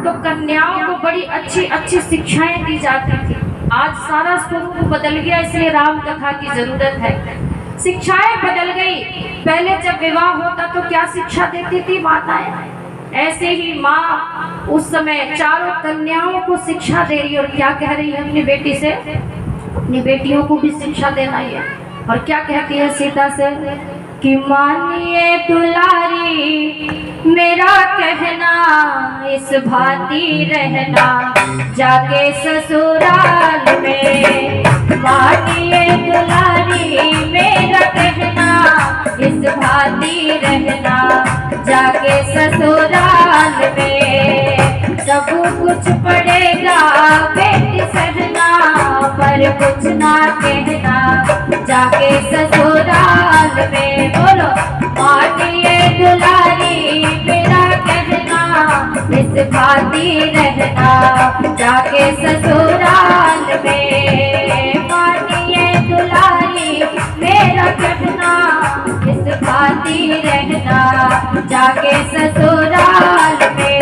तो कन्याओं को बड़ी अच्छी अच्छी शिक्षाएं दी जाती थी। आज सारा स्वरूप बदल गया, इसलिए राम कथा की जरूरत है। शिक्षाएं बदल गई। पहले जब विवाह होता तो क्या शिक्षा देती थी माताएं, ऐसे ही माँ उस समय चारों कन्याओं को शिक्षा दे रही है। और क्या कह रही है अपनी बेटी से, अपनी बेटियों को भी शिक्षा देना ही है। और क्या कहती है सीता से कि मानिए दुलारी मेरा कहना, इस भांति रहना जाके ससुराल में। मानिए दुलारी मेरा कहना, इस भांति रहना जाके ससुराल में। सब कुछ पड़ेगा बेटी सहना, पर कुछ ना कहना जाके ससुराल में। बोलो मानिए दुलारी मेरा कहना, इस भांति रहना जाके ससुराल में। मानिए दुलारी मेरा कहना, इस भांति रहना जाके ससुराल में।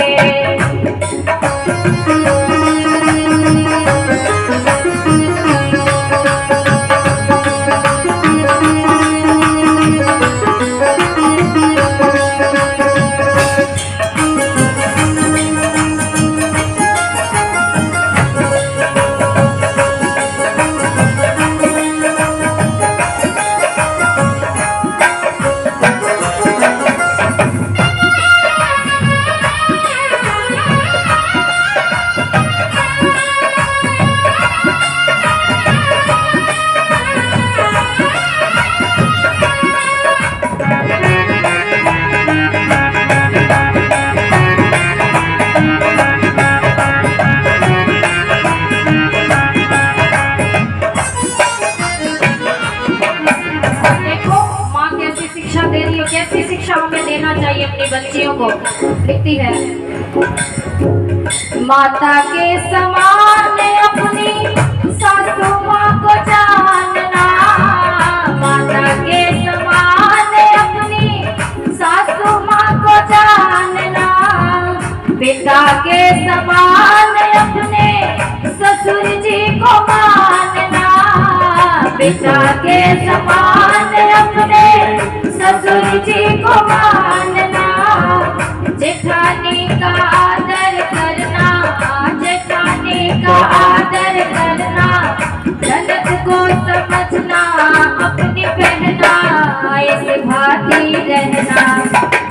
कैसी शिक्षा हमें देना चाहिए अपनी बच्चियों को। लिखती है माता के समान अपनी सासू माँ को जानना, माता के समान अपनी सासू माँ को जानना। पिता के समान अपने ससुर जी को मानना, पिता के समान अपने ससुर जी को मानना। जेठानी का आदर करना, जेठानी का आदर करना। ननद को समझना अपनी बहना, ऐसे भांति रहना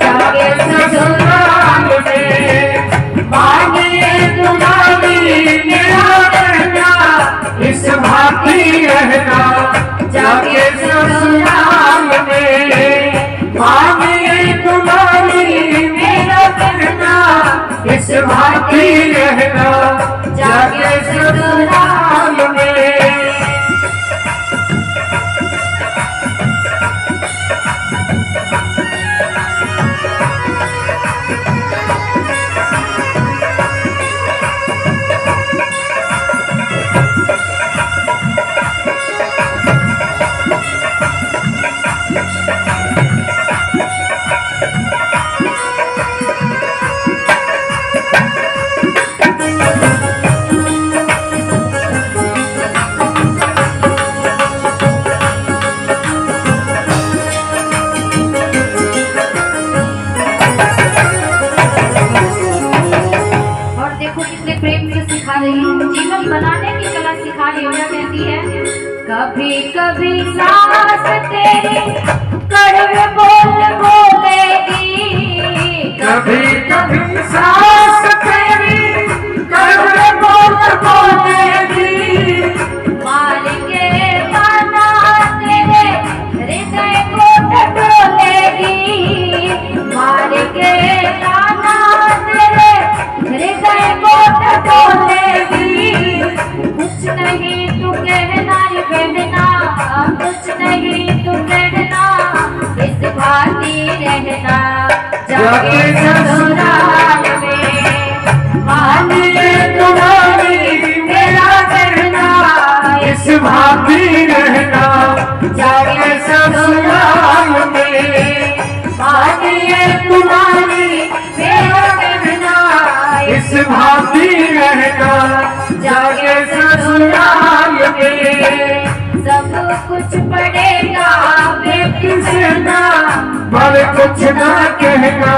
जाके ससुराल में। मानिए दुलारी मेरा कहना, इस भांति रहना जाके ससुराल में। मानिए दुलारी मेरा कहना, इस भांति रहना जाके ससुराल में। जीवन बनाने की कला सिखा रही हो। कहती है कभी कभी सास तेरी कड़वे बोल बोलेगी, कभी कभी सास तेरी कड़वे बोल बोलेगी। मार के ताना तेरे हृदय को टटोलेगी, मार के ताना तेरे हृदय को टटोलेगी। कुछ नहीं तू कहना रे कहना, कुछ नहीं तू कहना, इस भांति रहना जाके ससुराल में। मानिए दुलारी मेरा कहना, इस भांति रहना जाके ससुराल में। मानिए दुलारी मेरा कहना, इस इस भांति रहना जाके ससुराल में। सब कुछ पड़ेगा किसना पर कुछ ना कहना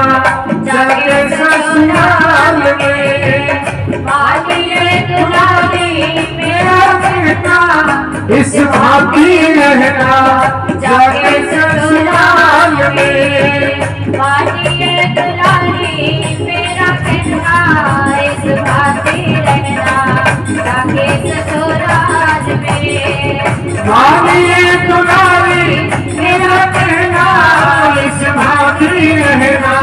जाके ससुराल में। मानिए दुलारी मेरा कहना इस भांति रहना जाके ससुराल में। मानिए दुलारी मेरा कहना इस भांति रहना जाके ससुराल में। मानिए दुलारी मेरा कहना इस भांति रहना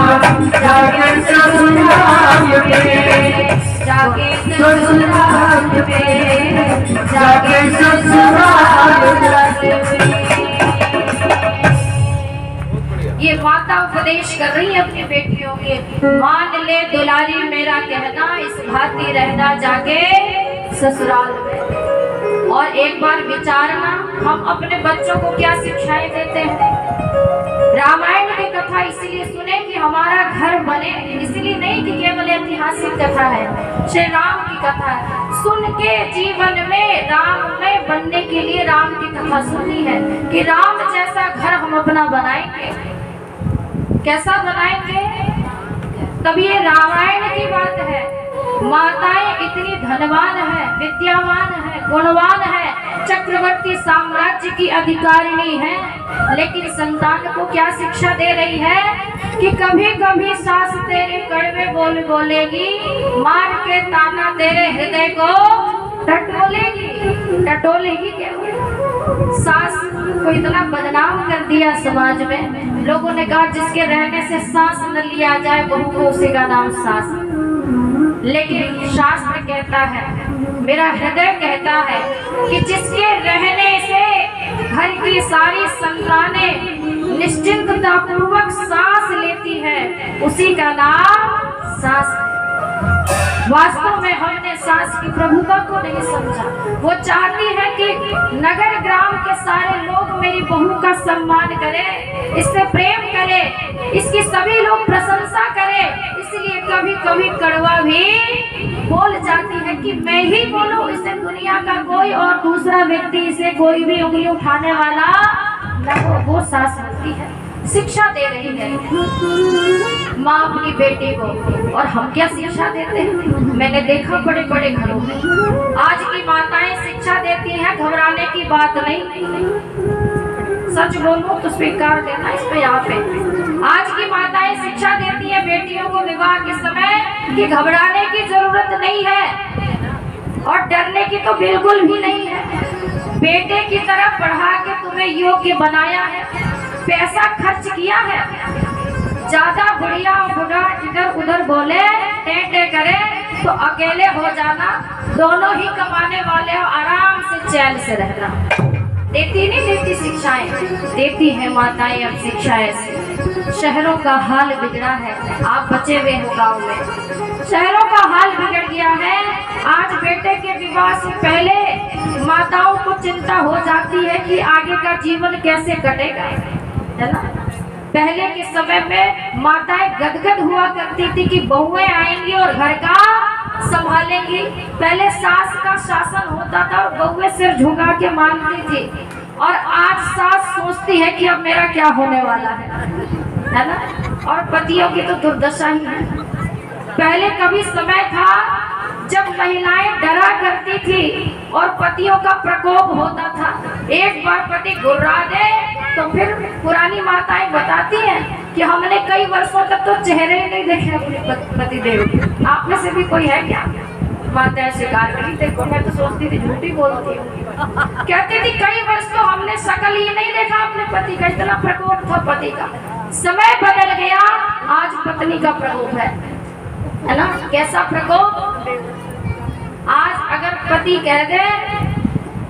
जाके ससुराल में। जाके ससुराल में जाके ससुराल में। ये माता उपदेश कर रही है अपनी बेटियों के, मान ले दुलारी मेरा कहना इस भांति रहना जाके ससुराल में। और एक बार विचारना, हम अपने बच्चों को क्या शिक्षाएं देते हैं। रामायण की कथा इसलिए सुने कि हमारा घर बने, इसलिए नहीं कि केवल ऐतिहासिक कथा है, श्री राम की कथा है। सुन के जीवन में राम में बनने के लिए राम की कथा सुननी है कि राम जैसा घर हम अपना बनाएंगे। कैसा बनाएंगे? तब ये रामायण की बात है। माताएं इतनी धनवान है, विद्यावान है, गुणवान है, चक्रवर्ती साम्राज्य की अधिकारिणी है, लेकिन संतान को क्या शिक्षा दे रही है कि कभी कभी सास तेरे कड़वे बोल बोलेगी, मार के ताना तेरे हृदय को टटोलेगी क्या? सास को इतना बदनाम कर दिया समाज में, लोगों ने कहा जिसके रहने से सांस न लिया जाए बहू को उसी का नाम सास। लेकिन शास्त्र कहता है, मेरा हृदय कहता है कि जिसके रहने से घर की सारी संतानें निश्चिंतता पूर्वक सांस लेती है उसी का नाम सास। वास्तव में हमने सास की प्रभुता को नहीं समझा। वो चाहती है कि नगर ग्राम के सारे लोग मेरी बहू का सम्मान करें, इससे प्रेम करें, इसकी सभी लोग प्रशंसा करें, इसलिए कभी कभी कड़वा भी बोल जाती है कि मैं ही बोलूं, इसे दुनिया का कोई और दूसरा व्यक्ति, इसे कोई भी उंगली उठाने वाला न हो। वो सास होती है, शिक्षा दे रही है माँ अपनी बेटी को। और हम क्या शिक्षा देते हैं? मैंने देखा बड़े बड़े घरों में आज की माताएं शिक्षा देती हैं, घबराने की बात नहीं, सच बोलो तो स्वीकार देना इस पे। यहाँ पे आज की माताएं शिक्षा देती है बेटियों को विवाह के समय कि घबराने की जरूरत नहीं है और डरने की तो बिल्कुल भी नहीं है। बेटे की तरह पढ़ा के तुम्हें योग्य बनाया है, पैसा खर्च किया है, ज्यादा बुढ़िया और बूढ़ा इधर उधर बोले टेंटे करे तो अकेले हो जाना, दोनों ही कमाने वाले हो, आराम से चैन से रहना। देती नहीं देती शिक्षाएं, देती है माताएं अब शिक्षाएं से। शहरों का हाल बिगड़ा है, आप बचे हुए हो गाँव में, शहरों का हाल बिगड़ गया है। आज बेटे के विवाह से पहले माताओं को चिंता हो जाती है कि आगे का जीवन कैसे कटेगा, है ना। पहले के समय में माताएं गदगद हुआ करती थी कि बहुएं आएंगी और घर का संभालेंगी। पहले सास का शासन होता था और बहुएं सिर झुका के मानती थी, और आज सास सोचती है कि अब मेरा क्या होने वाला है ना। और पतियों की तो दुर्दशा ही है। पहले कभी समय था जब महिलाएं डरा करती थी और पतियों का प्रकोप होता था। एक बार पति गुर्रा दे तो फिर पुरानी माताएं बताती हैं कि हमने कई वर्षों तक तो चेहरे ही नहीं देखे अपने पतिदेव के। आप में से भी कोई है क्या? माताएं स्वीकार करी, देखो मैं तो सोचती थी झूठी बोलती हूँ, कहती थी कई वर्ष तो हमने शकल ही नहीं देखा अपने पति का, इतना प्रकोप था पति का। समय बदल गया, आज पत्नी का प्रकोप है ना। कैसा प्रकोप? आज अगर पति कह दे,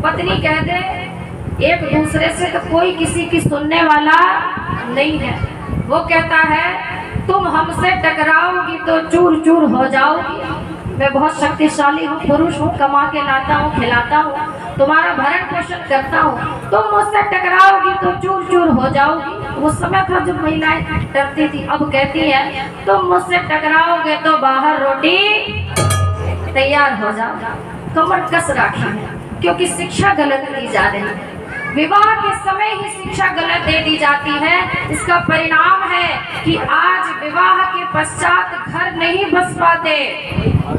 पत्नी कह दे एक दूसरे से, तो कोई किसी की सुनने वाला नहीं है। वो कहता है तुम हमसे टकराओगी तो चूर चूर हो जाओगी, मैं बहुत शक्तिशाली हूँ, पुरुष हूँ, कमा के लाता हूँ, खिलाता हूँ, तुम्हारा भरण पोषण करता हूँ, तुम मुझसे टकराओगी तो चूर चूर हो जाओगी। वो समय था जब महिलाएं डरती थी। अब कहती है तुम मुझसे टकराओगे तो बाहर रोटी तैयार हो जाओ, कमर कस राखी है, क्योंकि शिक्षा गलत दी जा रही है। विवाह के समय ही शिक्षा गलत दे दी जाती है। इसका परिणाम है कि आज विवाह के पश्चात घर नहीं बस पाते,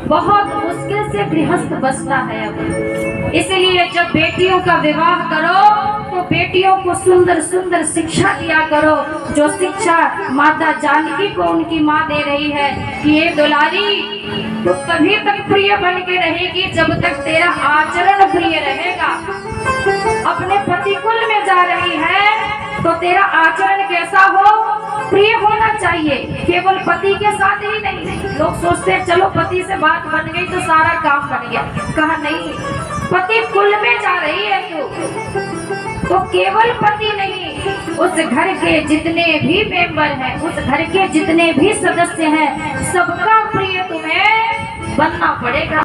बहुत मुश्किल से गृहस्थ बसता है। अब इसलिए जब बेटियों का विवाह करो तो बेटियों को सुंदर सुंदर शिक्षा दिया करो, जो शिक्षा माता जानकी को उनकी माँ दे रही है कि ये दुलारी तो तभी तक प्रिय बन के रहेगी जब तक तेरा आचरण प्रिय रहेगा। अपने पति कुल में जा रही है तो तेरा आचरण कैसा हो, प्रिय होना चाहिए। केवल पति के साथ ही नहीं, लोग सोचते हैं चलो पति से बात बन गई तो सारा काम बन गया। कहा नहीं, पति कुल में जा रही है तो केवल पति नहीं, उस घर के जितने भी मेंबर हैं, उस घर के जितने भी सदस्य हैं, सबका प्रिय तुम्हें बनना पड़ेगा।